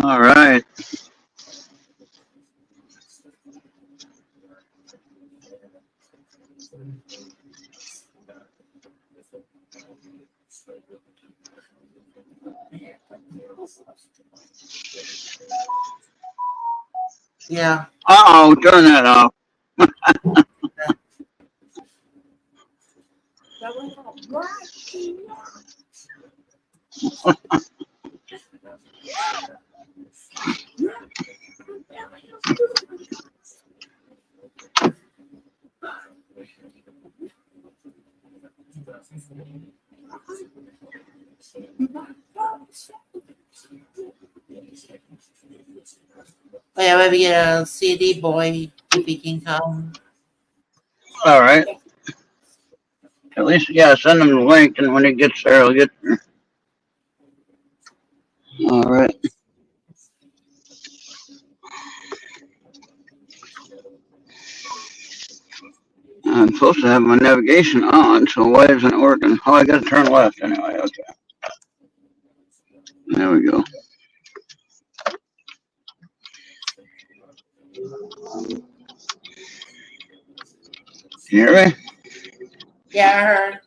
All right. Yeah. Uh-oh, turn that off. Oh, yeah, maybe get a CD boy if he can come. All right. At least, yeah, send him the link, and when he gets there, he'll get there. All right. I'm supposed to have my navigation on, so why isn't it working? Oh, I got to turn left anyway. Okay. There we go. You hear me? Yeah, I heard.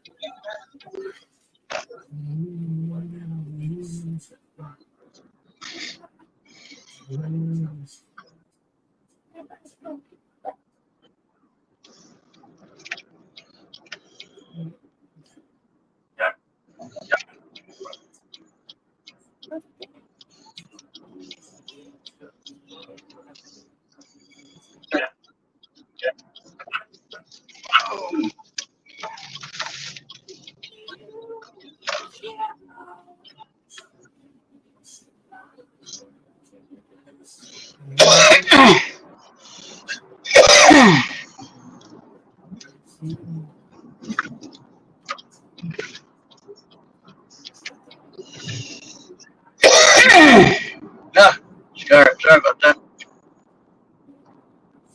Ah, sorry about that.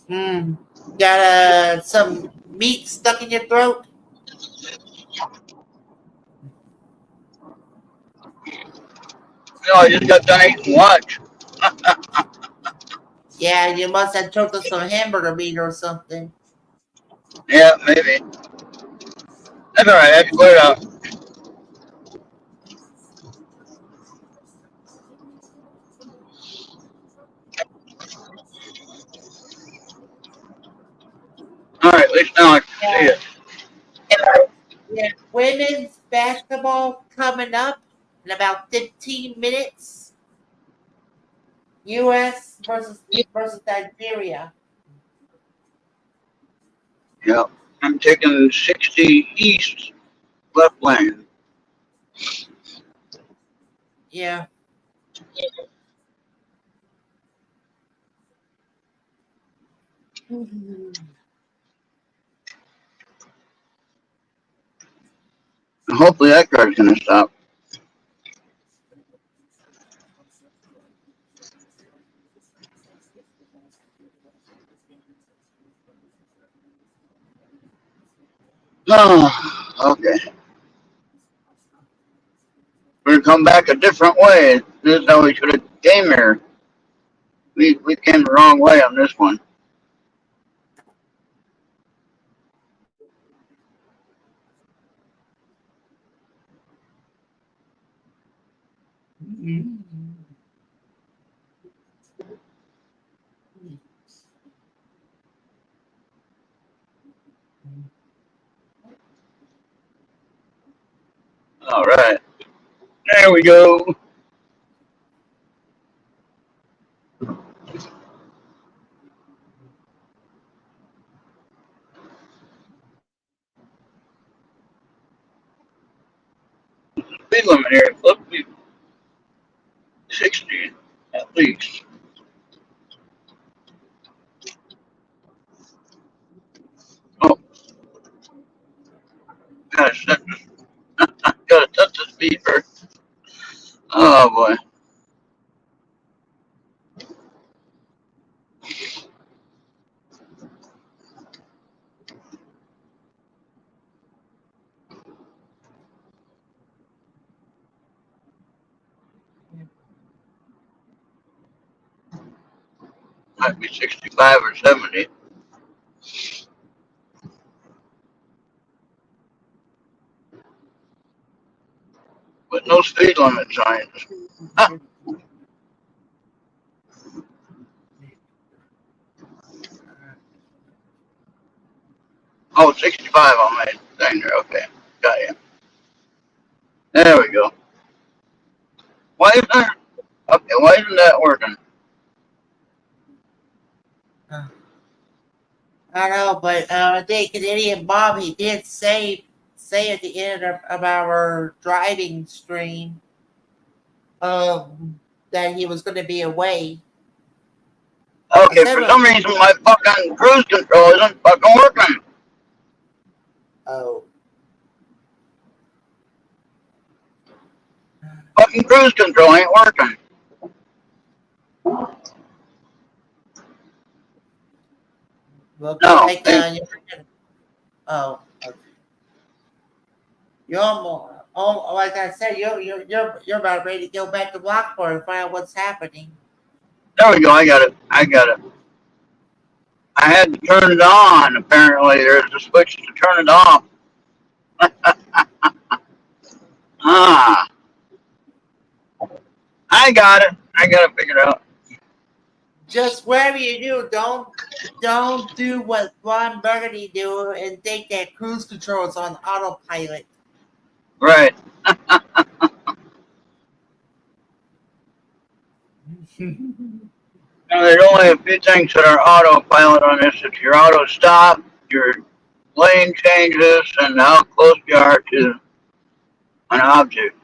Mm. Got some meat stuck in your throat? No, I just got done eating lunch. Yeah, you must have took some hamburger meat or something. Yeah, maybe. That's all right. I can clear it out. All right, at least now I can see Yeah. it. Yeah. Women's basketball coming up in about 15 minutes. U.S. versus Nigeria. Yeah. I'm taking 60 east, left lane. Yeah. Hopefully that car's going to stop. Oh, okay. We're going to come back a different way. This is how we should have came here. We came the wrong way on this one. All right. There we go. Speed limit here is supposed to be 60 at least. Oh, gotta set this, gotta set the speed first. Oh boy. might be 65 or 70. With no speed limit signs. Oh, 65 on my thing there. Okay, got you. There we go. Why isn't that? Okay, why isn't that working? I know, but I think Canadian Bob, he did say at the end of our driving stream that he was going to be away. Okay, for some reason my fucking cruise control isn't fucking working. Oh. Fucking cruise control ain't working. Well, No. like, oh, okay. You're almost, like I said, you're about ready to go back to Lockport and find out what's happening. There we go. I got it. I had to turn it on. Apparently, there's a switch to turn it off. Ah, I got it. I got it figured out. Just whatever you do, don't do what Ron Burgundy do and think that cruise control is on autopilot. Right. Now, there's only a few things that are autopilot on this. It's your auto stop, your lane changes, and how close you are to an object.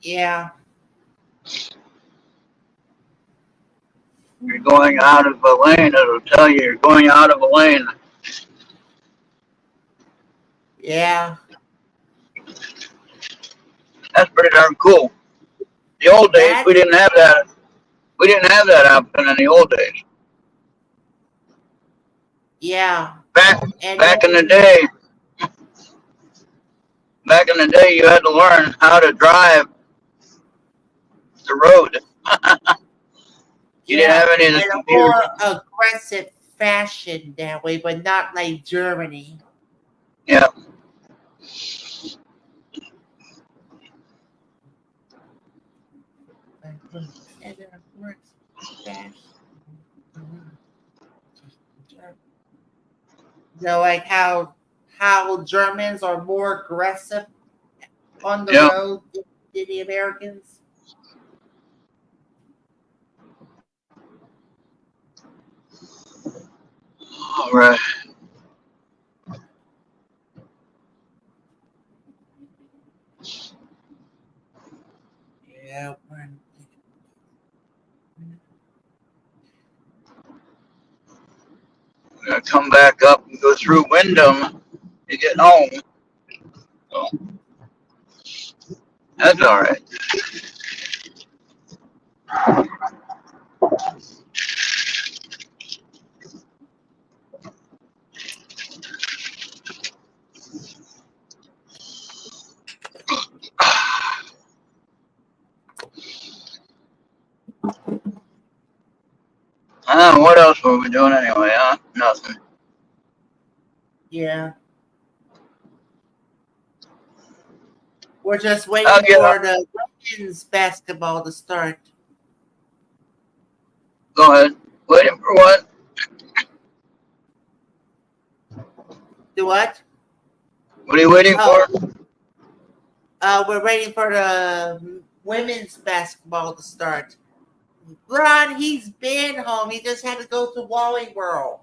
Yeah. You're going out of a lane, it'll tell you you're going out of a lane. Yeah. That's pretty darn cool. The old days, we didn't have that. We didn't have that option in the old days. Yeah. Back in the day, you had to learn how to drive the road. You didn't have any of the computers. In a more aggressive fashion that way, but not like Germany. Yeah. Like how Germans are more aggressive on the road than the Americans. All right. Yeah. We're gonna come back up and go through Wyndham to get home. So that's all right. What else were we doing anyway, huh? Nothing. Yeah. We're just waiting for the women's basketball to start. Go ahead. Waiting for what? Do what? What are you waiting for? We're waiting for the women's basketball to start. Ron, he's been home. He just had to go to Wally World.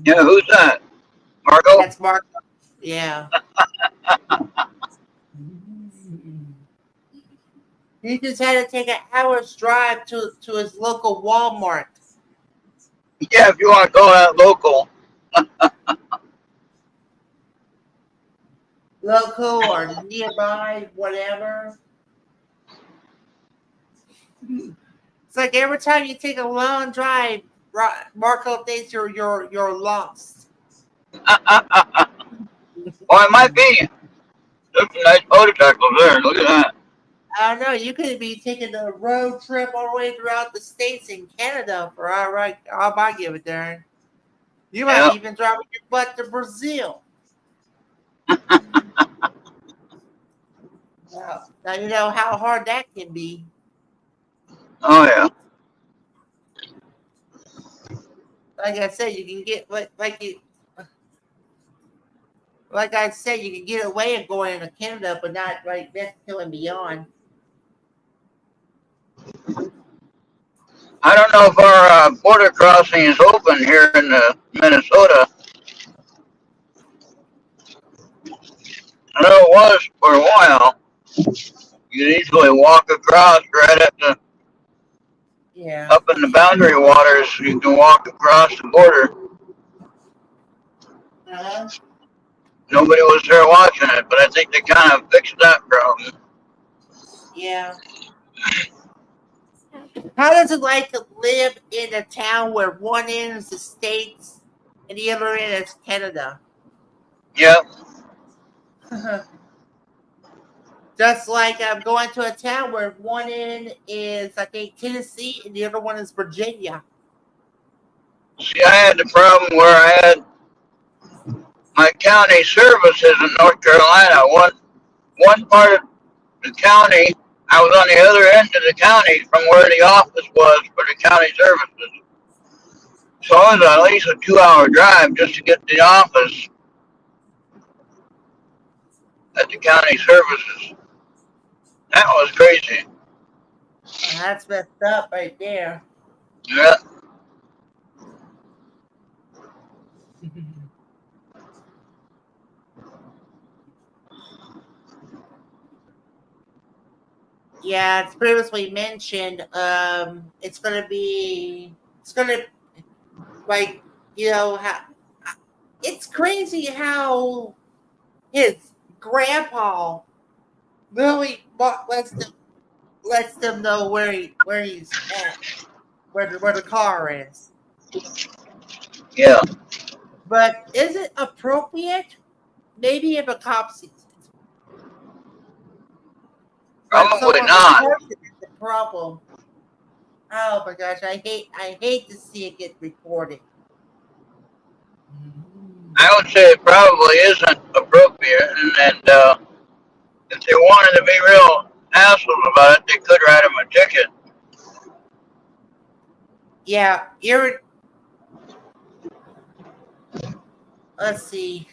Yeah, who's that? Marco? That's Marco. Yeah. He just had to take an hour's drive to his local Walmart. Yeah, if you want to go that local. Local or nearby, whatever. It's like every time you take a long drive, Marco thinks you're lost. Well, it might be. There's some nice motorcycles there. Look at that. I don't know. You could be taking a road trip all the way throughout the states and Canada for all my give it darn. You might Yeah. even drive your butt to Brazil. Now you know how hard that can be. Oh yeah. Like I said, you can get like I said, you can get away with going into Canada, but not right Mexico and beyond. I don't know if our border crossing is open here in Minnesota. I know it was for a while. You could easily walk across right at the Yeah. up in the boundary waters. You can walk across the border. Uh-huh. Nobody was there watching it, but I think they kind of fixed that problem. Yeah. How does it like to live in a town where one end is the States and the other end is Canada? Yep. Just like I'm going to a town where one end is, I think, Tennessee and the other one is Virginia. See, I had the problem where I had my county services in North Carolina. One part of the county, I was on the other end of the county from where the office was for the county services. So it was at least a 2 hour drive just to get to the office at the county services. That was crazy. That's messed up right there. Yeah. Yeah, it's previously mentioned. It's gonna like how it's crazy how his grandpa really lets them know where he's at, where the car is. Yeah. But is it appropriate? Maybe if a cop sees it, but Probably someone not. reports it is the problem. Oh my gosh, I hate to see it get reported. I would say it probably isn't appropriate, and if they wanted to be real assholes about it, they could write them a ticket. Yeah, let's see.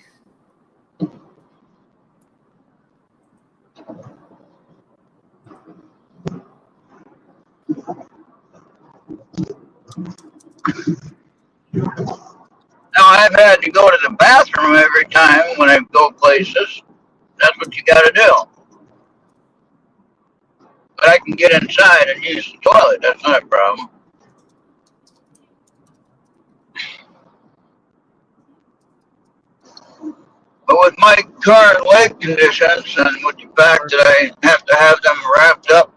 Now I've had to go to the bathroom every time when I go places. That's what you got to do. But I can get inside and use the toilet. That's not a problem. But with my current leg conditions and with the fact that I have to have them wrapped up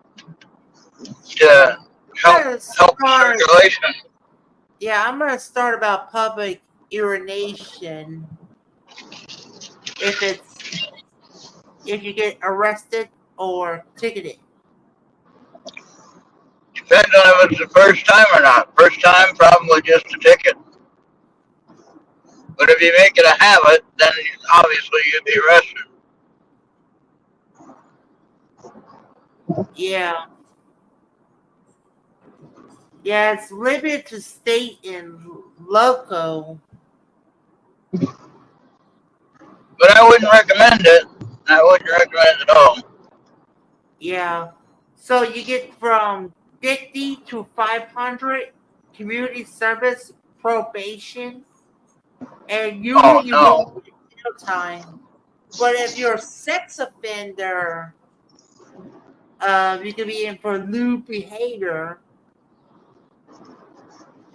to help I'm gonna help start. circulation. Yeah, I'm gonna start about public urination. If you get arrested or ticketed. Depends on if it's the first time or not. First time, probably just a ticket. But if you make it a habit, then obviously you'd be arrested. Yeah. Yeah, it's limited to state and local. But I wouldn't recommend it. I wouldn't recommend it at all. Yeah. So you get from 50 to 500 community service probation, and usually Oh you no. won't get jail time. But if you're a sex offender, you can be in for lewd behavior.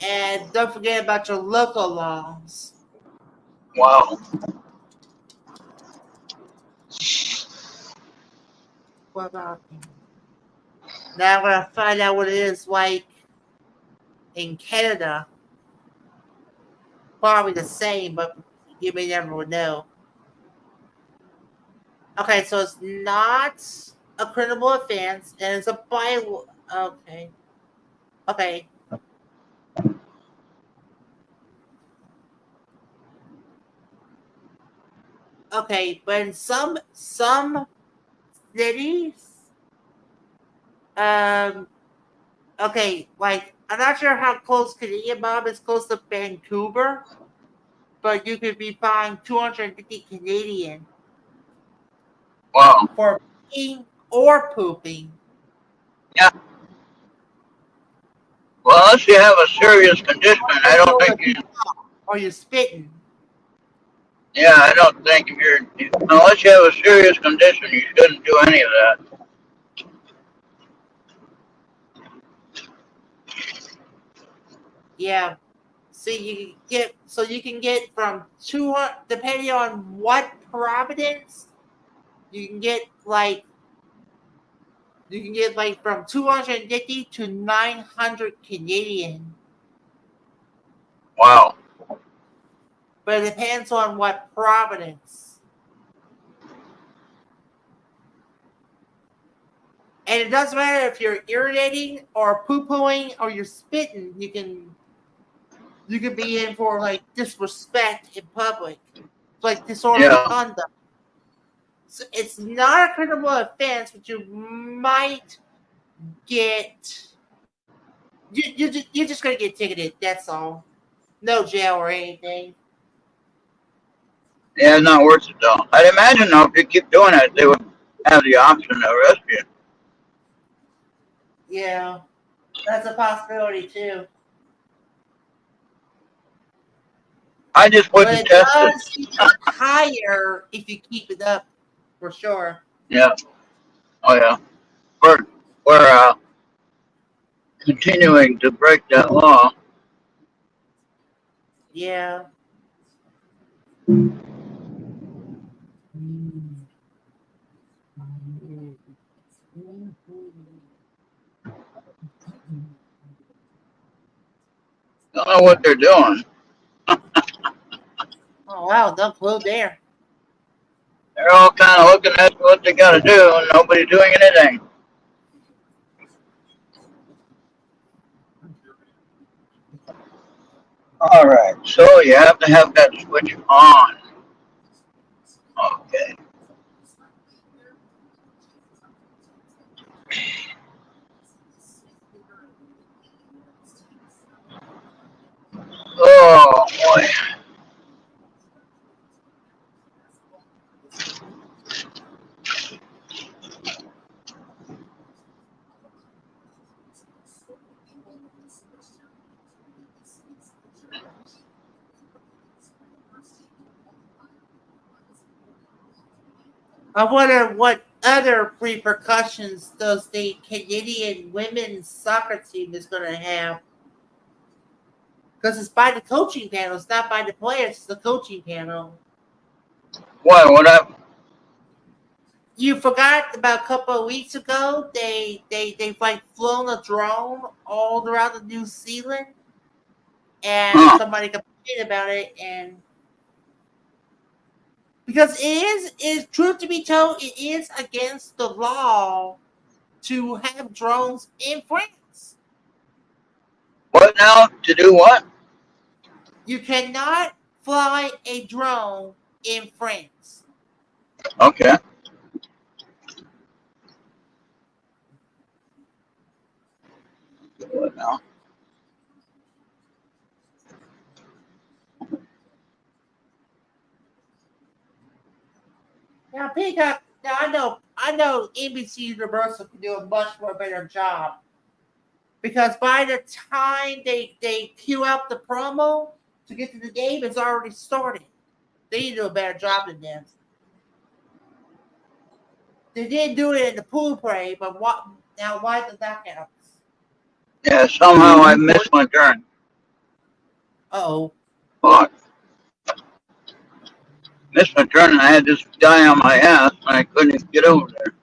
And don't forget about your local laws. Wow. What about now? I'm gonna find out what it is like in Canada. Probably the same, but you may never know. Okay, so it's not a criminal offense, and it's a bio. Okay, okay, okay. But in some cities, um, okay, like I'm not sure how close Canadian Bob is close to Vancouver, but you could be fined 250 Canadian Wow. for peeing or pooping. Yeah. Well, unless you have a serious condition, I don't think you. Or you're spitting. Yeah, I don't think if you're unless you have a serious condition, you shouldn't do any of that. Yeah. You can get from 200, depending on what province, you can get like from 250 to 900 Canadian, Wow. but it depends on what province. And it doesn't matter if you're irritating or poo pooing or you're spitting. You can be in for like disrespect in public, like disorderly Yeah. conduct. So it's not a criminal offense, but you might get you're just gonna get ticketed. That's all. No jail or anything. Yeah, it's not worth it though. I'd imagine though, if you keep doing it, they would have the option to arrest you. Yeah, that's a possibility too. I just But wouldn't it test it. does get higher if you keep it up, for sure. Yeah. Oh yeah. We're continuing to break that law. Yeah. Don't know what they're doing. Oh wow, no clue there. They're all kind of looking at what they got to do, and nobody's doing anything. All right. So you have to have that switch on. Okay. Oh boy. I wonder what other repercussions does the Canadian women's soccer team is going to have. Because it's by the coaching panel. It's not by the players. It's the coaching panel. What? What happened? You forgot about a couple of weeks ago. They've like flown a drone all around the New Zealand, and Huh? somebody complained about it. And because it is truth to be told, it is against the law to have drones in France. What now? To do what? You cannot fly a drone in France. Okay. What now? Now, Peacock. Now I know NBC Universal can do a much more better job because by the time they queue up the promo to get to the game, it's already started. They need to do a better job than them. They did do it in the pool parade, but what now? Why the knockouts? Yeah. Somehow I missed my turn. Oh, Fuck. Missed my turn, and I had this guy on my ass, and I couldn't even get over there.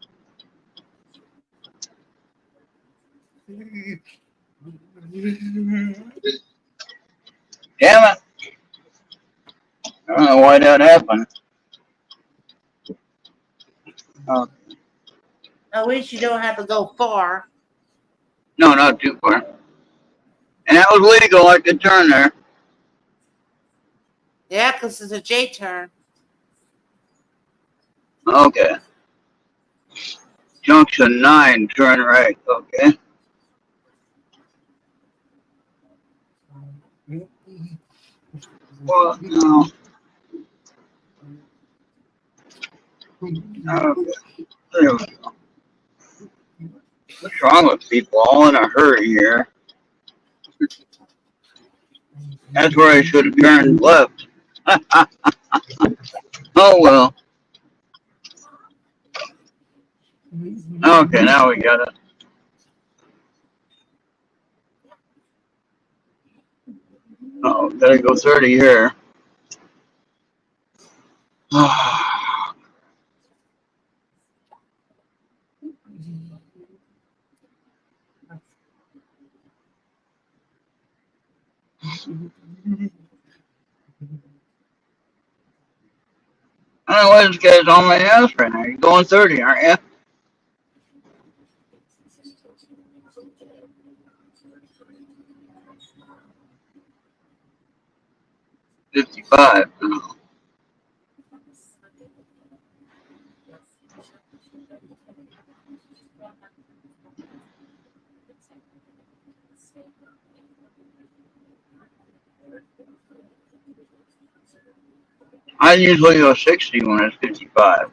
Damn it! I don't know why that happened. Oh, At least you don't have to go far. no, not too far. And that was legal. I could turn there. Yeah, because it's a J turn. Okay. Junction 9, turn right. Okay. Well, no. Okay. There we go. What's wrong with people? All in a hurry here. That's where I should have turned left. Oh well. Okay, now we got it. Oh, gotta go 30 here. I don't know why this guy's on my ass right now. You're going 30, aren't you? 55. I usually go 60 when it's 55.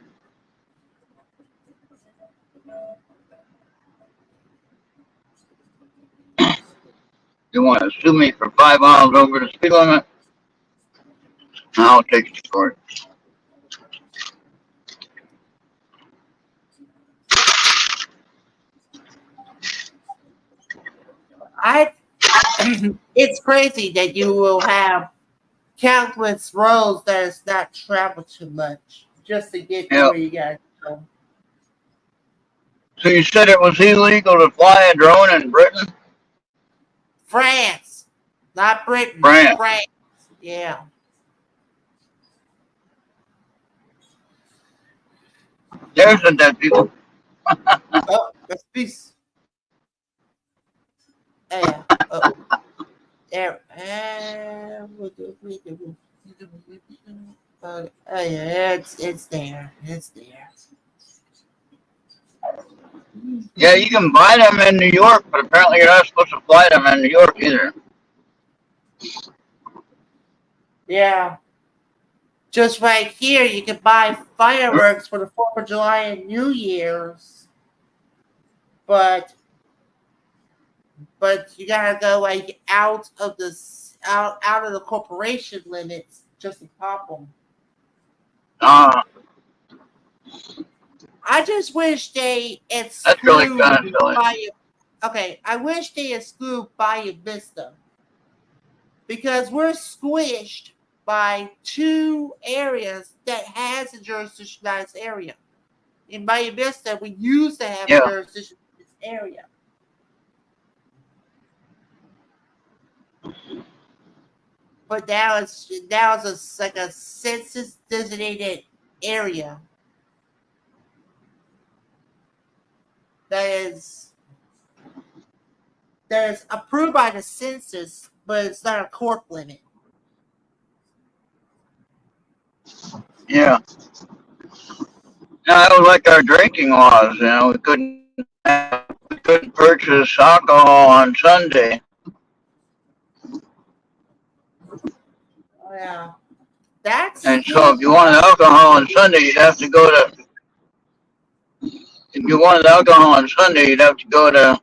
You want to sue me for 5 miles over the speed limit? I'll take it to court. I. It's crazy that you will have countless roads that is not traveled too much just to get to Yep. where you gotta go. So you said it was illegal to fly a drone in Britain? France, not Britain. France. France. Yeah. There's the dead people. Oh, let's be. Yeah. Oh, there. Oh yeah, it's there. It's there. Yeah, you can buy them in New York, but apparently you're not supposed to fly them in New York either. Yeah. Just right here, you can buy fireworks for the 4th of July and New Year's, but you gotta go like out of the corporation limits just to pop them. Uh, I just wish they that's really exclude kind of silly. Bayou. Okay, I wish they exclude Bayou Vista because we're squished by 2 areas that has a jurisdictionalized area. In Bayou Vista, we used to have a Yeah. jurisdiction in this area. But now it's like a census designated area that is approved by the census, but it's not a court limit. Yeah. Now, it was like our drinking laws, you know, we couldn't purchase alcohol on Sunday. Oh, yeah. That's And so still if you wanted alcohol on Sunday, you'd have to go to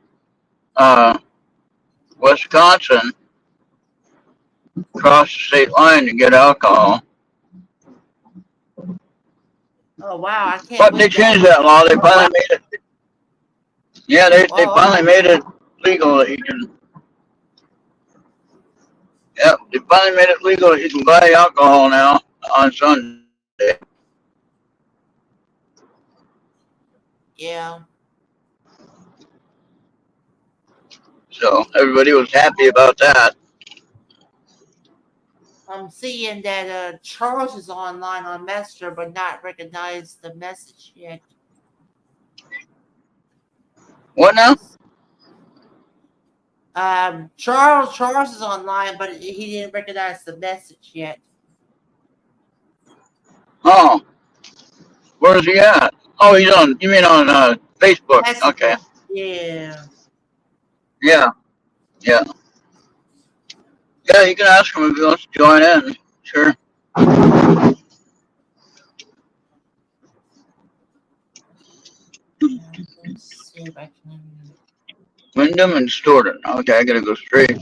uh, Wisconsin, cross the state line to get alcohol. oh wow, I can't But they believe changed that law. They finally made it. Yeah, they Oh, finally made it legal that you can. Yep, they finally made it legal that you can buy alcohol now on Sunday. yeah. So everybody was happy about that. I'm seeing that Charles is online on Messenger, but not recognized the message yet. What now? Charles is online, but he didn't recognize the message yet. Oh, where's he at? Oh, he's on. You mean on Facebook? Okay. Messenger. Yeah. Yeah. Yeah. Yeah. You can ask him if he wants to join in. Sure. Let's see if I can. Wyndham and Stoughton. Okay, I gotta go straight.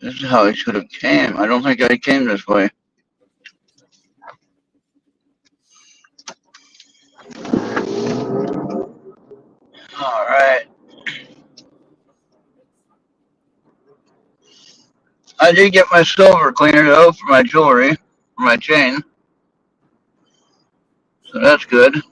This is how I should have came. I don't think I came this way. All right. I did get my silver cleaner though for my jewelry, for my chain. So that's good.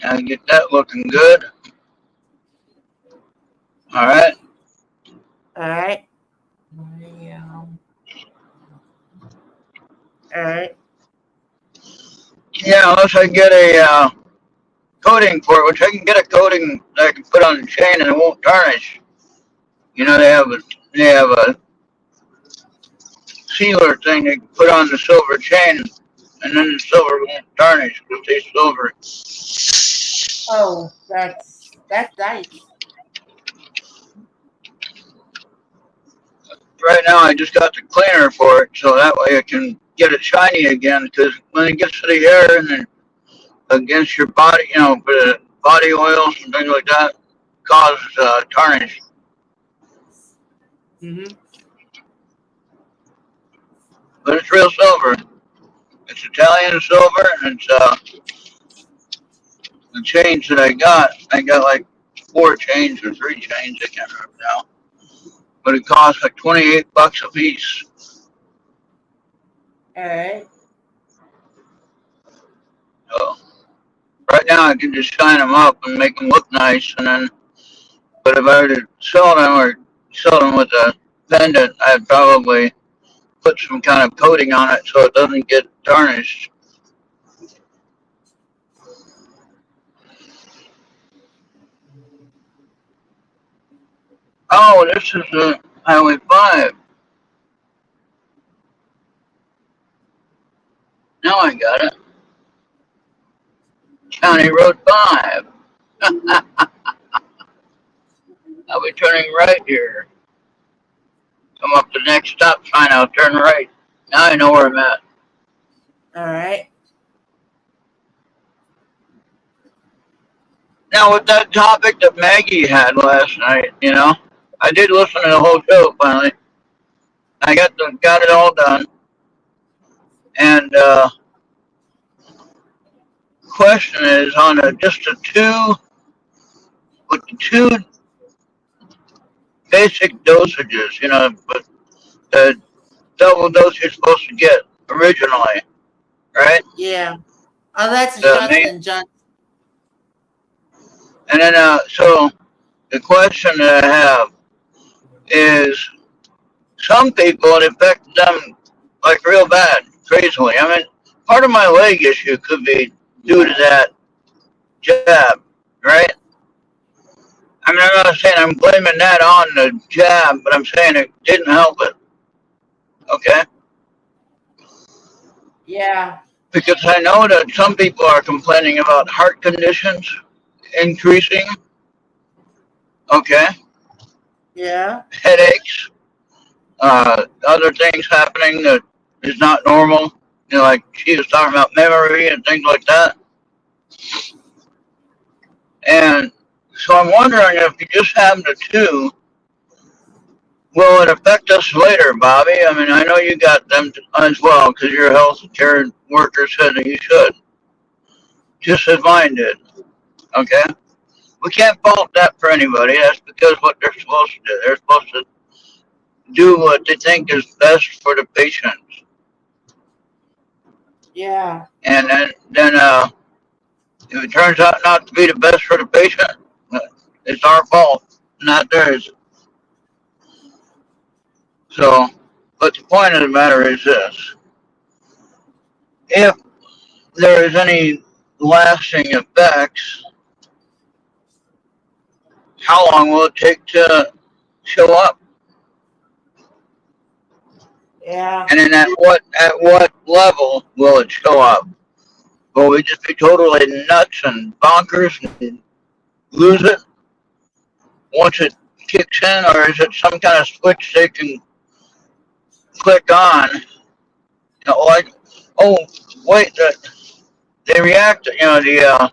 I get that looking good. All right. All right. All right. Yeah, unless I get a coating for it, which I can get a coating that I can put on the chain and it won't tarnish. You know, they have a sealer thing they can put on the silver chain, and then the silver won't tarnish because they silver. Oh, that's nice. Right now, I just got the cleaner for it, so that way I can get it shiny again. Because when it gets to the air and then against your body, you know, body oils and things like that, cause tarnish. Mm-hmm. But it's real silver. It's Italian silver, and it's the chains that I got like 4 chains or 3 chains. I can't remember now. But it costs like $28 a piece. All right. So right now I can just shine them up and make them look nice, and then. But if I were to sell them with a pendant, I'd probably put some kind of coating on it so it doesn't get tarnished. Oh, this is Highway 5. Now I got it. County Road 5. I'll be turning right here. Come up to the next stop sign, I'll turn right. Now I know where I'm at. All right. Now with that topic that Maggie had last night, you know, I did listen to the whole show finally. I got it all done. And question is on just the two basic dosages, you know, but the double dose you're supposed to get originally, right? Yeah. Oh, that's The main, Johnson & Johnson. and then so the question that I have is some people it affects them like real bad, crazily. I mean, part of my leg issue could be due to that jab, right? I mean, I'm not saying I'm blaming that on the jab, but I'm saying it didn't help it. Okay? Yeah. Because I know that some people are complaining about heart conditions increasing. Okay? Yeah. Headaches, other things happening that is not normal. You know, like she was talking about memory and things like that. And so I'm wondering if you just have the two, will it affect us later, Bobby? I mean, I know you got them as well because your health care worker said that you should, just as mine did. Okay? We can't fault that for anybody. That's because what they're supposed to do. They're supposed to do what they think is best for the patient. Yeah. And then If it turns out not to be the best for the patient, it's our fault, not theirs. So, but the point of the matter is this: if there is any lasting effects, how long will it take to show up? Yeah. And then at what level will it show up? Will we just be totally nuts and bonkers and lose it once it kicks in, or is it some kind of switch they can click on? Like, oh wait, they react. The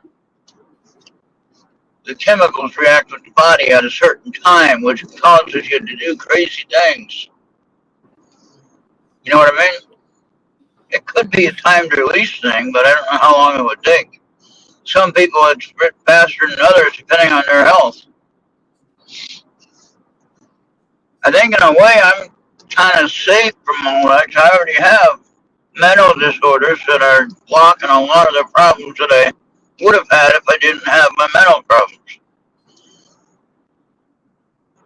chemicals react with the body at a certain time, which causes you to do crazy things. You know what I mean? It could be a timed release thing, but I don't know how long it would take. Some people it's faster than others depending on their health. I think in a way I'm kind of safe from all that. I already have mental disorders that are blocking a lot of the problems that I would have had if I didn't have my mental problems.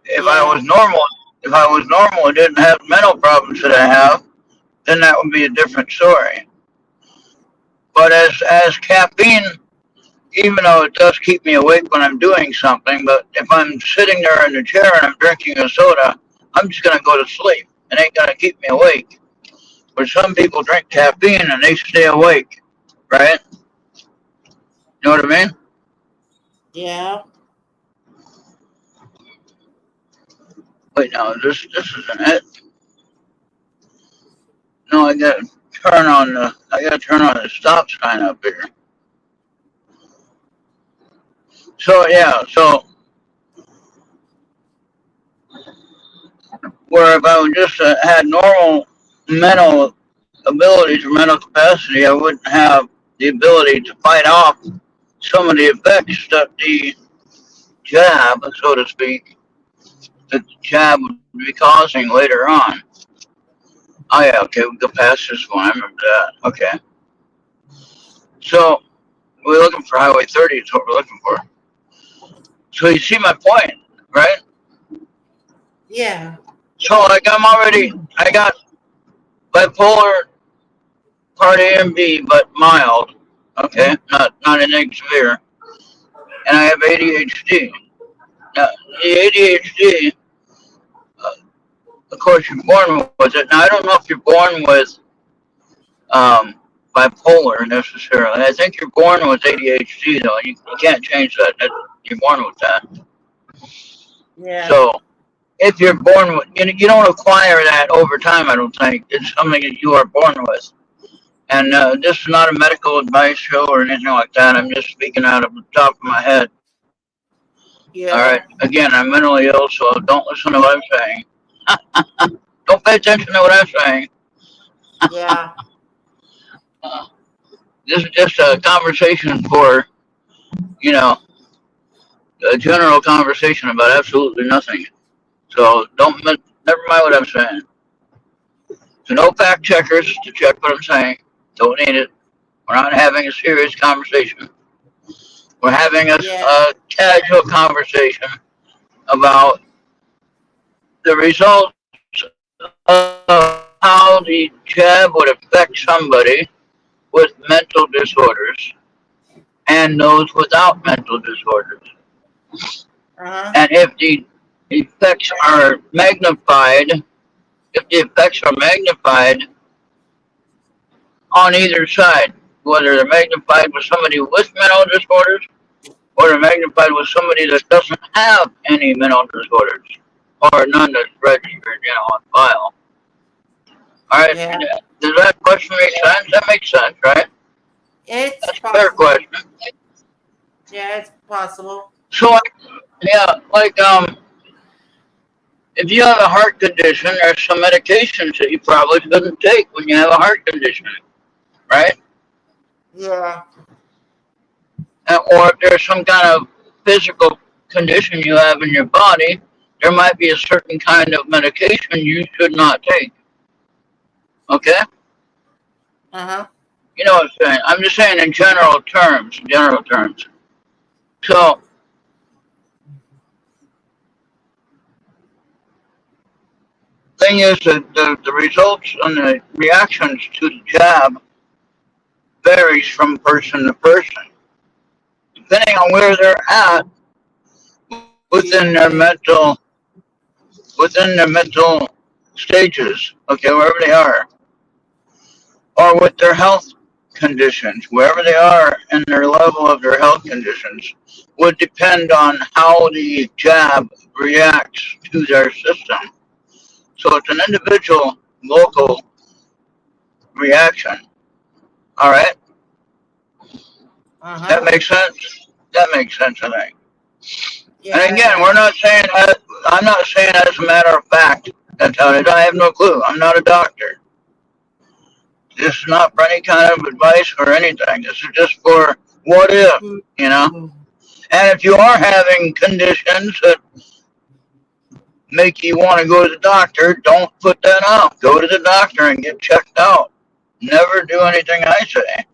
If I Yeah. was normal and didn't have mental problems that I have, then that would be a different story. But as caffeine, even though it does keep me awake when I'm doing something, but if I'm sitting there in the chair and I'm drinking a soda, I'm just gonna go to sleep. It ain't gonna keep me awake. But some people drink caffeine and they stay awake, right? You know what I mean? Yeah. Wait, no, this isn't it. No, I gotta turn on the stop sign up here. So yeah, so where if I would just had normal mental abilities or mental capacity, I wouldn't have the ability to fight off some of the effects that the jab, so to speak, that the jab would be causing later on. Oh yeah, okay, we go past this one. I remember that. Okay, so we're looking for Highway 30. Is what we're looking for. So you see my point, right? Yeah. So like I got bipolar part A and B, but mild. Okay, not anything severe. And I have ADHD. Now the ADHD, uh, of course, you're born with it. Now I don't know if you're born with um, bipolar necessarily. I think you're born with ADHD though. You can't change that. You're born with that. Yeah. So if you're born with, you don't acquire that over time. I don't think it's something that you are born with. And this is not a medical advice show or anything like that. I'm just speaking out of the top of my head. All right. Yeah. Again, I'm mentally ill, so don't listen to what I'm saying. Don't pay attention to what I'm saying. Yeah. This is just a conversation for, you know, a general conversation about absolutely nothing. So never mind what I'm saying. So no fact checkers to check what I'm saying. Don't need it. We're not having a serious conversation. We're having Yeah. a casual conversation about the results of how the jab would affect somebody with mental disorders and those without mental disorders. Uh-huh. And if the effects are magnified, on either side, whether they're magnified with somebody with mental disorders or they're magnified with somebody that doesn't have any mental disorders or none that's registered, on file. All right, Yeah. does that question make sense? That makes sense, right? It's That's a fair possible. question. Yeah, it's possible. So, yeah, like if you have a heart condition, there's some medications that you probably shouldn't take when you have a heart condition, right? Yeah. Or if there's some kind of physical condition you have in your body, there might be a certain kind of medication you should not take. Okay? Uh-huh. You know what I'm saying? I'm just saying in general terms. General terms. So thing is that the results and the reactions to the jab varies from person to person, depending on where they're at within their Yeah. mental within their mental stages. Okay, wherever they are, or with their health conditions, wherever they are in their level of their health conditions, would depend on how the jab reacts to their system. So it's an individual, local reaction. All right, that Uh-huh. makes sense. That makes sense, I think. And again, Yeah. we're not saying that. I'm not saying as a matter of fact. That's how it is. I have no clue. I'm not a doctor. This is not for any kind of advice or anything. This is just for what if, you know. And if you are having conditions that make you want to go to the doctor, don't put that off. Go to the doctor and get checked out. Never do anything I say,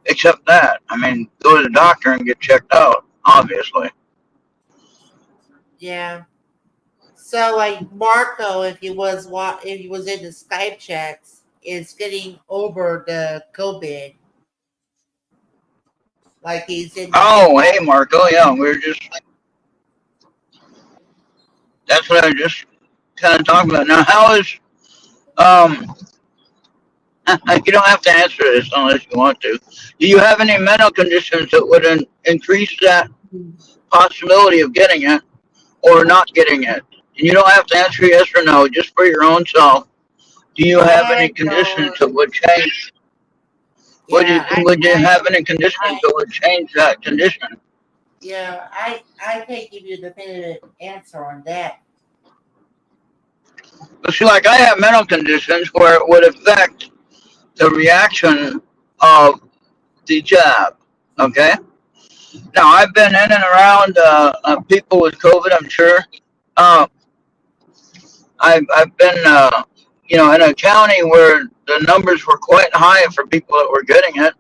except that. I mean, go to the doctor and get checked out, obviously. Yeah. So like Marco, if he was in the Skype chats, is getting over the COVID. Like he's in the Oh, head. hey, Marco. Yeah, that's what I was just kind of talking about. Now, how is, um, you don't have to answer this unless you want to. Do you have any mental conditions that would increase that possibility of getting it or not getting it? And you don't have to answer yes or no, just for your own self. Do you have any I conditions don't. that would change? Yeah, Would you have any conditions I, that would change that condition? yeah, I can't give you a definitive answer on that. But see, like I have mental conditions where it would affect the reaction of the jab. Okay. Now I've been in and around people with COVID. I'm sure. Uh, I've been in a county where the numbers were quite high for people that were getting it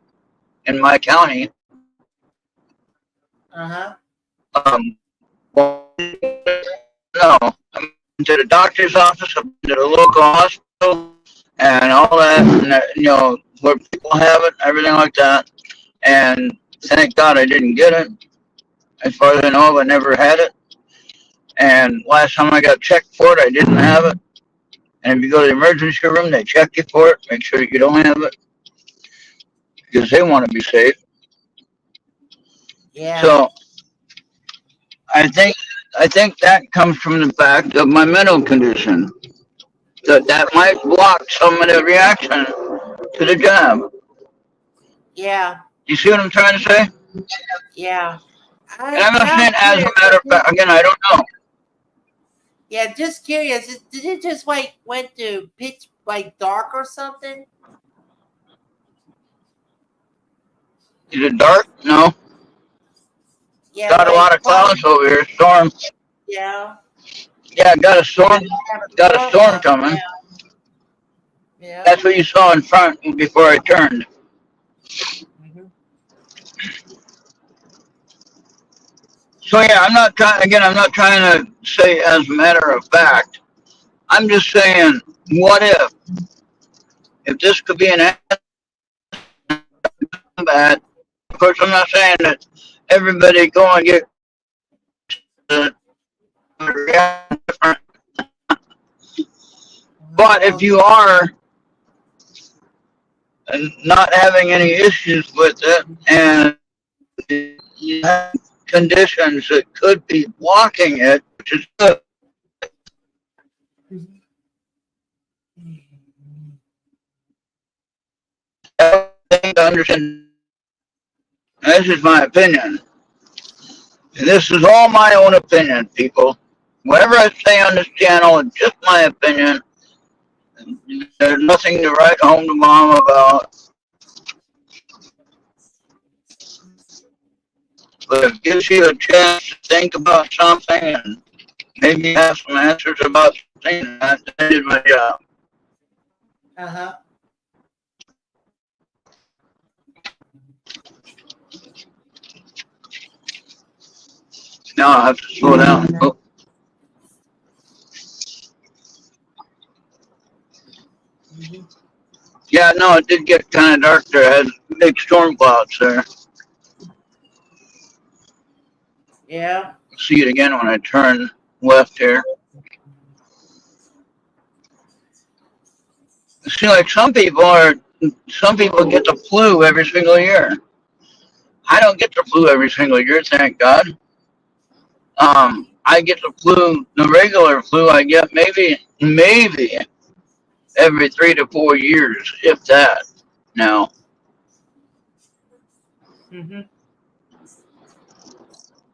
in my county. Uh huh. Well, no, I mean, to the doctor's office, to the local hospital, and all that, and where people have it, everything like that. And thank God I didn't get it. As far as I know, I never had it. And last time I got checked for it, I didn't have it. And if you go to the emergency room, they check you for it, make sure you don't have it, because they want to be safe. Yeah. So I think I think that comes from the fact of my mental condition. That might block some of the reaction to the jab. Yeah. You see what I'm trying to say? Yeah. And I'm not I'm saying as a curious. matter of fact. Again, I don't know. Yeah, just curious. Did it just like went to pitch like dark or something? Is it dark? No. Yeah, Got a lot like of clouds over here. Storm. yeah. Yeah, got a storm. Have a Got a storm storm coming. coming. Yeah. Yeah. That's what you saw in front before I turned. Hmm. So yeah, I'm not trying. Again, I'm not trying to say as a matter of fact. I'm just saying, what if this could be an bad? Of course, I'm not saying that everybody go and get the different. But if Well, you are not having any issues with it, and you have conditions that could be blocking it, which is good. I understand. This is my opinion. And this is all my own opinion, people. Whatever I say on this channel is just my opinion. There's nothing to write home to mom about. But it gives you a chance to think about something and maybe have some answers about something. I did my job. uh huh. Now I'll have to slow down. Oh, Mhm. yeah, no, it did get kind of dark there. It had big storm clouds there. Yeah. See it again when I turn left here. See, like some people get the flu every single year. I don't get the flu every single year, thank God. I get the flu, the regular flu. I get maybe every 3 to 4 years, if that. Now, Hmm.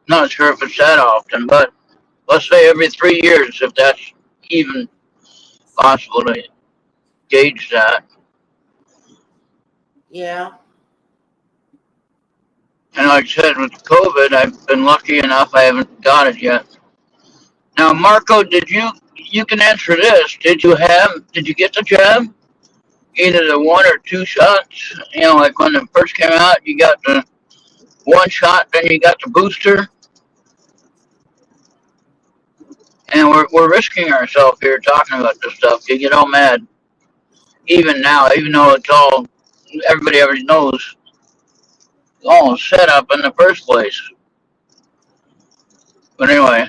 not sure if it's that often, but let's say every 3 years, if that's even possible to gauge that. Yeah. And like I said, with COVID, I've been lucky enough I haven't got it yet. Now, Marco, you can answer this? Did you get the jab? Either the one or two shots? You know, like when it first came out, you got the one shot, then you got the booster, and we're risking ourselves here talking about this stuff. You get all mad, even now, even though it's all everybody already knows, all set up in the first place. But anyway,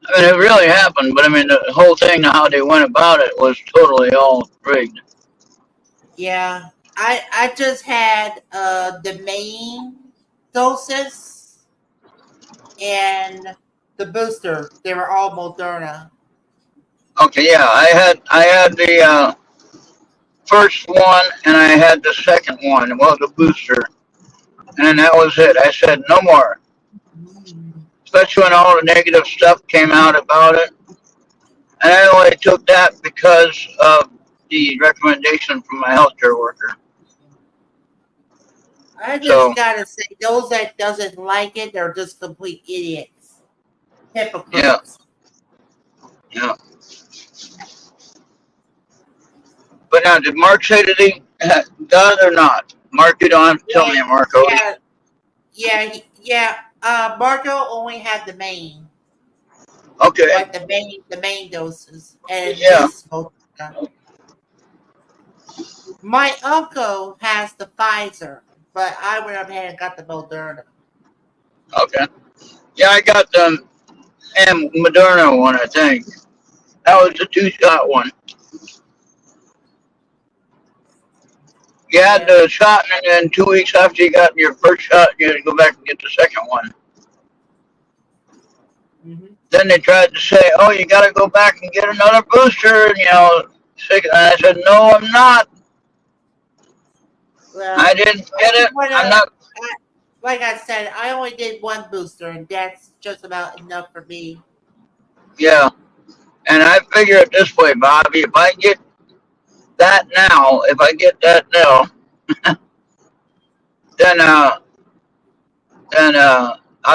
I mean, it really happened. But I mean, the whole thing, how they went about it, was totally all rigged. Yeah. I just had the main doses and the booster. They were all Moderna. Okay, yeah, I had the first one, and I had the second one. Well, the booster, and that was it. I said no more. Mm. Especially when all the negative stuff came out about it. And I only took that because of the recommendation from my healthcare worker. I just So, gotta say, those that doesn't like it, they're just complete idiots, yeah, hypocrites. yeah. But now, did Mark say that he does or not? Mark, you don't have to tell Yeah, me, Marco. yeah, yeah. Marco only had the main, Okay, like the main doses, and yeah, this Moderna. My uncle has the Pfizer, but I went up ahead and got the Moderna. okay. Yeah, I got the Moderna one, I think. That was the two-shot one. You had Yeah. the shot, and then 2 weeks after you got your first shot, you had to go back and get the second one. Hmm. Then they tried to say, "Oh, you got to go back and get another booster," and and I said, "No, I'm not. I Well, didn't I get just it. want I'm to, not." like I said, I only did one booster, and that's just about enough for me. Yeah, and I figure it this way, Bobby. If I get that now, if I get that now, then I'll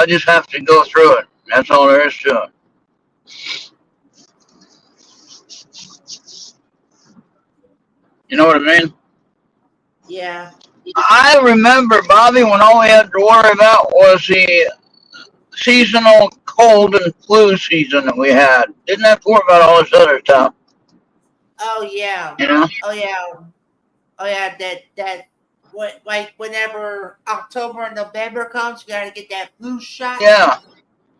just have to go through it. That's all there is to it. You know what I mean? Yeah. I remember, Bobby, when all we had to worry about was the seasonal cold and flu season that we had. Didn't have to worry about all this other stuff, Oh yeah. you know? Oh yeah. Oh yeah. That. What, like whenever October and November comes, you gotta get that flu shot. Yeah,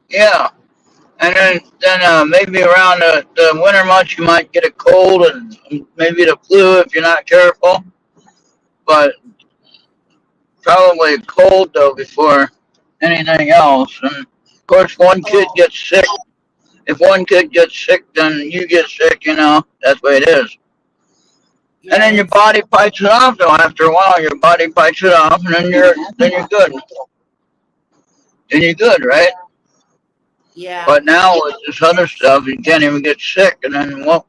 yeah. And then maybe around the winter months you might get a cold and maybe the flu if you're not careful. But probably a cold though before anything else. And of course, one kid Oh gets sick. If one kid gets sick, then you get sick. That's the way it is. And yeah. then your body fights it off. Though after a while, your body fights it off, and then you're good. Then you're good, right? Yeah. But now with this other stuff, you can't even get sick, and then well,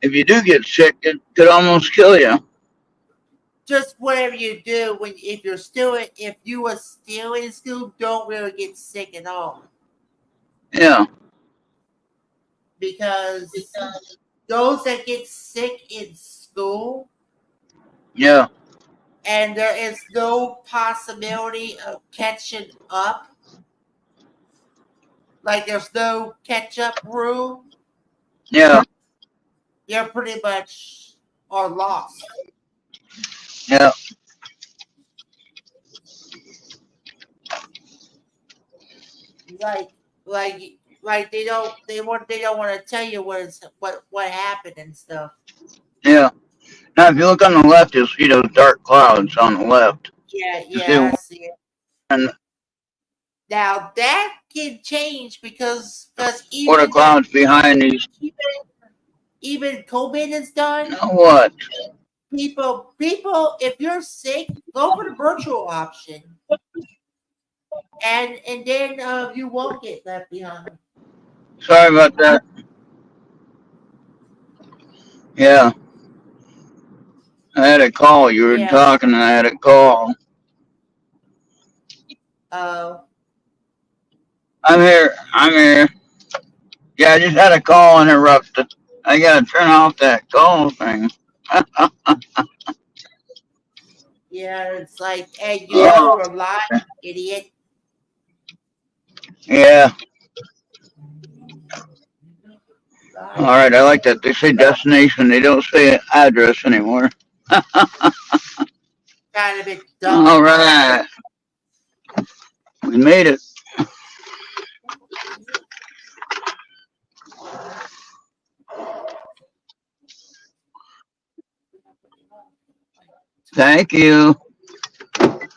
if you do get sick, it could almost kill you. Just whatever you do when if you were still in school, don't really get sick at all Yeah, because those that get sick in school yeah, and there is no possibility of catching up, like there's no catch-up rule, Yeah, you're pretty much are lost. yeah. Like, like they don't want to tell you what happened and stuff. Yeah. Now, if you look on the left, you'll see those dark clouds on the left. Yeah, You see yeah, I see it. one Now that can change because what are clouds behind these? even even COVID is done. Now what? People, if you're sick, go for the virtual option, and then you won't get left behind. Sorry about that. Yeah, I had a call. You were Yeah. talking, and I had a call. I'm here. I'm here. Yeah, I just had a call interrupted. I gotta turn off that call thing. Yeah, it's like, hey, you know, you're lying, idiot. Yeah. All right. I like that. They say destination. They don't say address anymore. Kind of bit dumb. All right. We made it. Thank you.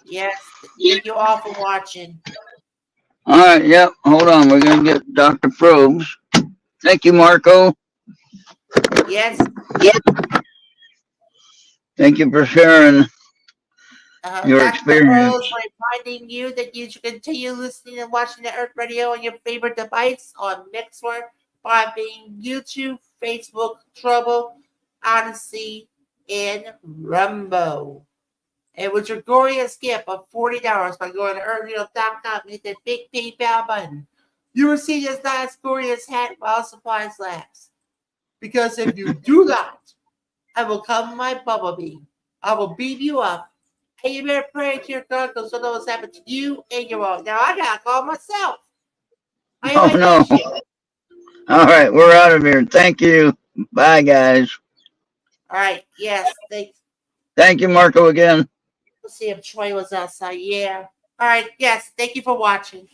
Yes, thank you all for watching. All right. Yep. Hold on. We're gonna get Dr. Probes. Thank you, Marco. Yes. Thank you for sharing your Dr. experience. Rose reminding you that you should continue listening and watching the Earth Radio on your favorite device on Mixer, Podbean, YouTube, Facebook, Trouble, Odyssey, and Rumbo. And with your glorious gift of $40 by going to earthradio.com and hit that big PayPal button, you will see this nice glorious hat while supplies last. Because if you do not, I will come in my bumblebee. I will beam you up. And you better pray to your God because so what's happened to you and your own. Now I gotta call myself. Oh no. All right, we're out of here. Thank you. Bye, guys. All right. Yes. Thanks. Thank you, Marco, again. Let's see if Troy was outside. Yeah. All right. Yes. Thank you for watching.